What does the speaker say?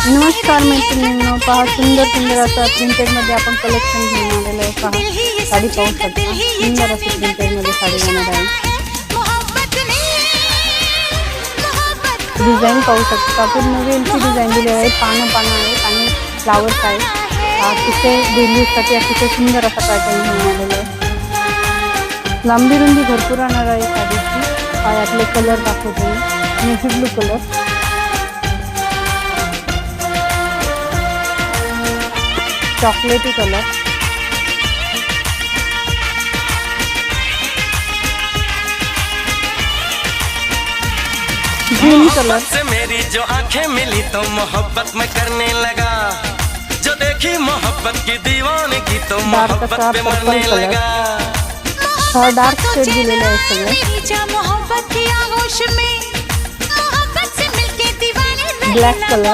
नमस्कार मैत्रिणींनो, पहा सुंदर सुंदर असं प्रिंटेडमध्ये आपण कलेक्शन घेऊन आलेलं आहे। पहा साडी पाहू शकता, सुंदर असं प्रिंटेडमध्ये साडी येणार आहे। डिझाईन पाहू शकता, पूर्ण वेलची डिझाईन दिलेली आहे। पानं आहेत आणि फ्लावर्स आहेत। अतिशय डेली यूजसाठी अतिशय सुंदर असा पॅटर्न घेऊन आलेला आहे। लांबी रुंदी भरपूर राहणार आहे साडीची। पायातले कलर दाखवते मी, नेव्ही ब्लू कलर, चॉकलेटी कलर, ग्रीन कलर। से मेरी जो आंखें मिली तो मोहब्बत में करने लगा, जो देखी मोहब्बत की दीवानगी तो मोहब्बत पे मरने लगा। हा डार्क शेड दिलेला आहे सगळे। Black colour,